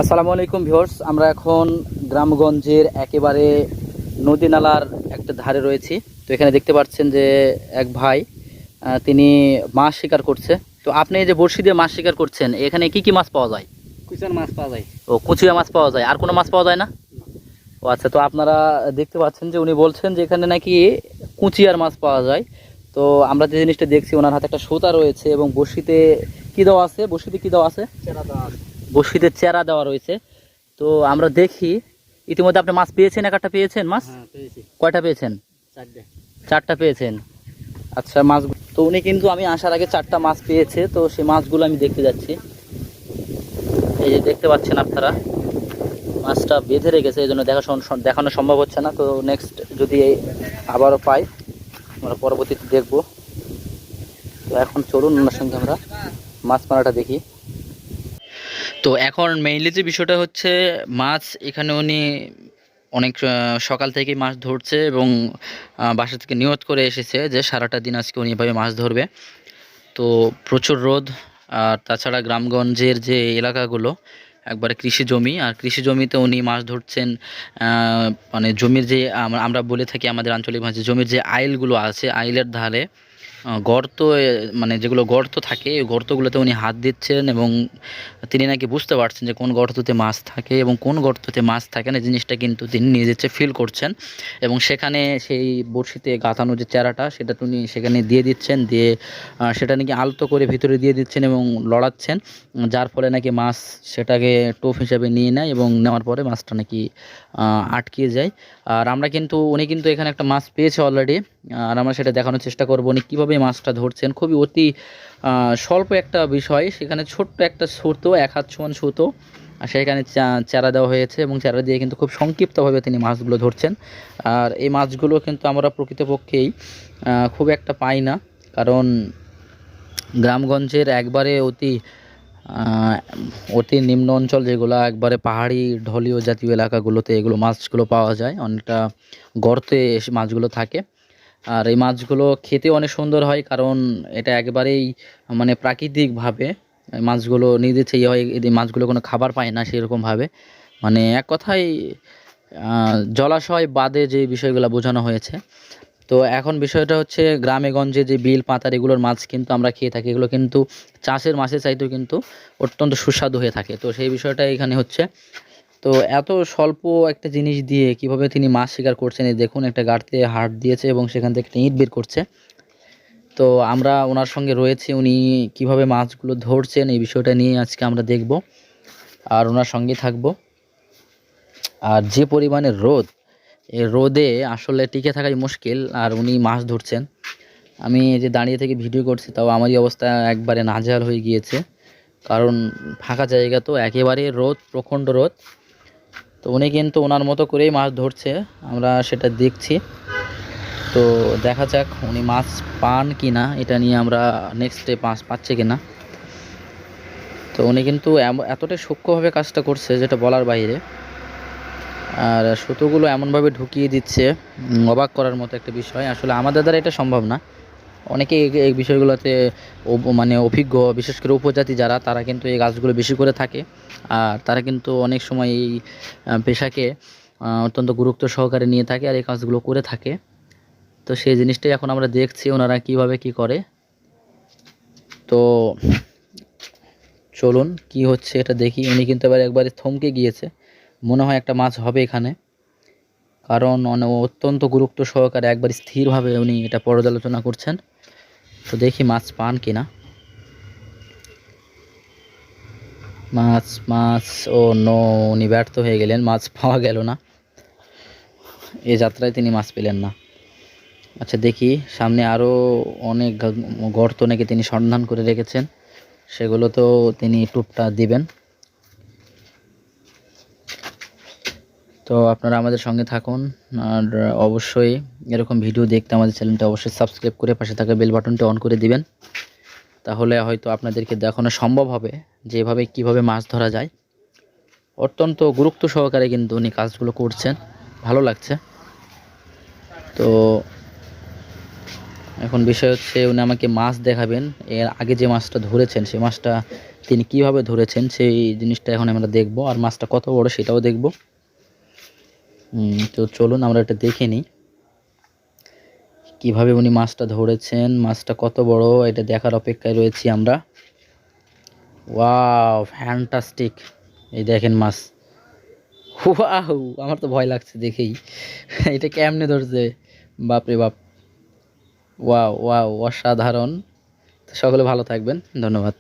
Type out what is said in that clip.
আসসালামু আলাইকুম ভিউয়ার্স, আমরা এখন গ্রামগঞ্জের একেবারে নদী নালার একটা ধারে রয়েছি। তো এখানে দেখতে পাচ্ছেন যে এক ভাই তিনি মাছ শিকার করছে। তো আপনি এই যে বড়শি দিয়ে মাছ শিকার করছেন, এখানে কি কি মাছ পাওয়া যায়? কুচার মাছ পাওয়া যায়। ও, কুচিয়া মাছ পাওয়া যায়, আর কোনো মাছ পাওয়া যায় না? ও আচ্ছা, তো আপনারা দেখতে পাচ্ছেন যে উনি বলছেন যে এখানে নাকি কুচিয়ার মাছ পাওয়া যায়। তো আমরা যে জিনিসটা দেখছি, ওনার হাতে একটা সুতা রয়েছে এবং বড়শিতে কি দেওয়া আছে? বড়শিতে কি দেওয়া আছে? চেরা দেওয়া আছে। বড়শিতে চেরা দেওয়া রয়েছে। তো আমরা দেখি ইতিমধ্যে আপনি মাছ পেয়েছেন, এক একটা পেয়েছেন মাছ? হ্যাঁ, পেয়েছি। কয়টা পেয়েছেন? চারটে। চারটা পেয়েছেন। আচ্ছা, মাছ তো উনি কিন্তু আমি আসার আগে চারটা মাছ পেয়েছে। তো সেই মাছগুলো আমি দেখতে যাচ্ছি। এই যে দেখতে পাচ্ছেন আপনারা, মাছটা বেঁধে রেখেছে, এই জন্য দেখানো সম্ভব হচ্ছে না। তো নেক্সট যদি আবারও পাই, আমরা পরবর্তীতে দেখব। তো এখন চলুন ওনার সঙ্গে আমরা মাছ মারাটা দেখি। তো এখন মেইনলি যে বিষয়টা হচ্ছে, মাছ এখানে উনি অনেক সকাল থেকেই মাছ ধরছে এবং বাসা থেকে নিয়ত করে এসেছে যে সারাটা দিন আজকে উনি এভাবে মাছ ধরবে। তো প্রচুর রোদ, আর তাছাড়া গ্রামগঞ্জের যে এলাকাগুলো একবারে কৃষি জমি, আর কৃষি জমিতে উনি মাছ ধরছেন। মানে জমির যে আমরা বলে থাকি আমাদের আঞ্চলিক ভাষায়, জমির যে আইলগুলো আছে, আইলের ধারে গর্ত, মানে যেগুলো গর্ত থাকে, ওই গর্তগুলোতে উনি হাত দিচ্ছেন এবং তিনি নাকি বুঝতে পারছেন যে কোন গর্ততে মাছ থাকে এবং কোন গর্ততে মাছ থাকে না, জিনিসটা কিন্তু তিনি নিজের চেয়ে ফিল করছেন। এবং সেখানে সেই বড়শিতে গাঁথানো যে চারাটা, সেটা তিনি সেখানে দিয়ে দিচ্ছেন, দিয়ে সেটা নাকি আলতো করে ভিতরে দিয়ে দিচ্ছেন এবং লড়াচ্ছেন, যার ফলে নাকি মাছ সেটাকে টোপ হিসাবে নিয়ে নেয় এবং নেওয়ার পরে মাছটা নাকি আটকে যায়। আর আমরা কিন্তু উনি কিন্তু এখানে একটা মাছ পেয়েছে অলরেডি, আর আমরা সেটা দেখানোর চেষ্টা করব উনি কীভাবে মাছটা ধরছেন। খুবই অতি স্বল্প একটা বিষয়, সেখানে ছোট্ট একটা সুতো, এক হাত সমান সুতো, আর সেখানে চারা দেওয়া হয়েছে এবং চারা দিয়ে কিন্তু খুব সংক্ষিপ্তভাবে তিনি মাছগুলো ধরছেন। আর এই মাছগুলো কিন্তু আমরা প্রকৃতপক্ষেই খুব একটা পাই না, কারণ গ্রামগঞ্জের একবারে অতি নিম্ন অঞ্চল যেগুলো, একবারে পাহাড়ি ঢলীয় জাতীয় এলাকাগুলোতে এগুলো মাছগুলো পাওয়া যায়, অনেকটা গর্তে মাছগুলো থাকে। আর এই মাছগুলো খেতে অনেক সুন্দর হয়, কারণ এটা একেবারেই মানে প্রাকৃতিকভাবে মাছগুলো নিজে থেকে হয়। এই মাছগুলো কোনো খাবার পায় না সেরকমভাবে, মানে এক কথায় জলাশয় বাদে যে বিষয়গুলো বোঝানো হয়েছে। তো এখন বিষয়টা হচ্ছে, গ্রামে গঞ্জে যে বিল পাতার এগুলোর মাছ কিন্তু আমরা খেয়ে থাকি, এগুলো কিন্তু চাষের মাছের চাইতেও কিন্তু অত্যন্ত সুস্বাদু হয়ে থাকে। তো সেই বিষয়টা এখানে হচ্ছে। তো এত স্বল্প একটা জিনিস দিয়ে কিভাবে তিনি মাছ শিকার করছেন, এই দেখুন, একটা গাড়িতে হাত দিয়েছে এবং সেখান থেকে একটা ইট বের করছে। তো আমরা ওনার সঙ্গে রয়েছি, উনি কিভাবে মাছগুলো ধরছেন এই বিষয়টা নিয়ে আজকে আমরা দেখব আর ওনার সঙ্গে থাকব। আর যে পরিমাণে রোদ, এই রোদে আসলে টিকে থাকাই মুশকিল, আর উনি মাছ ধরছেন। আমি যে দাঁড়িয়ে থেকে ভিডিও করছি, তাও আমারই অবস্থা একবারে নাজেহাল হয়ে গিয়েছে, কারণ ফাঁকা জায়গা তো, একেবারে রোদ, প্রখণ্ড রোদ। তো উনি কিন্তু ওনার মতো করেই মাছ ধরছে, আমরা সেটা দেখছি। তো দেখা যাক উনি মাছ পান কি না, এটা নিয়ে আমরা নেক্সটে মাছ পাচ্ছে কি না। তো উনি কিন্তু এতটাই সূক্ষ্মভাবে কাজটা করছে যেটা বলার বাইরে, আর সুতোগুলো এমনভাবে ঢুকিয়ে দিচ্ছে, অবাক করার মতো একটা বিষয়। আসলে আমাদের দ্বারা এটা সম্ভব না। অনেকে এই বিষয়গুলোতে মানে অভিজ্ঞ, বিশেষ করে উপজাতি যারা, তারা কিন্তু এই কাজগুলো বেশি করে থাকে। আর তারা কিন্তু অনেক সময় এই পেশাকে অত্যন্ত গুরুত্ব সহকারে নিয়ে থাকে আর এই কাজগুলো করে থাকে। তো সেই জিনিসটাই এখন আমরা দেখছি ওনারা কিভাবে কি করে। তো চলুন কি হচ্ছে এটা দেখি। উনি কিন্তু এবার একবারে থমকে গিয়েছে, মনে হয় একটা মাছ হবে এখানে, কারণ অত্যন্ত গুরুত্ব সহকারে একবার স্থিরভাবে উনি এটা পর্যালোচনা করছেন। তো দেখি মাছ পান কিনা। মাছ মাছ ও নো, উনি ব্যর্থ হয়ে গেলেন, মাছ পাওয়া গেল না, এ যাত্রায় তিনি মাছ পেলেন না। আচ্ছা দেখি, সামনে আরও অনেক গর্ত নাকি তিনি সন্ধান করে রেখেছেন, সেগুলো তো তিনি টুপটা দিবেন। তো আপনারা আমাদের সঙ্গে থাকুন, আর অবশ্যই এরকম ভিডিও দেখতে আমাদের চ্যানেলটা অবশ্যই সাবস্ক্রাইব করে পাশে থাকা বেল বাটনটা অন করে দিবেন, তাহলে হয়তো আপনাদেরকে দেখানো সম্ভব হবে যে এভাবে কীভাবে মাছ ধরা যায়। অত্যন্ত গুরুত্ব সহকারে কিন্তু উনি কাজগুলো করছেন, ভালো লাগছে। তো এখন বিষয় হচ্ছে, উনি আমাকে মাছ দেখাবেন, এর আগে যে মাছটা ধরেছেন সেই মাছটা তিনি কিভাবে ধরেছেন সেই জিনিসটা এখন আমরা দেখব, আর মাছটা কত বড় সেটাও দেখব। তো চলুন আমরা এটা দেখে নিই কিভাবে উনি মাছটা ধরেছেন, মাছটা কত বড় এটা দেখার অপেক্ষায় রয়েছি আমরা। Wow, fantastic! এই দেখেন মাছ। ওয়াও, আমার তো ভয় লাগছে দেখেই। এটা কেমনে ধরছে, বাপরে বাপ! ওয়াও ওয়াও, অসাধারণ! সকলে ভালো থাকবেন, ধন্যবাদ।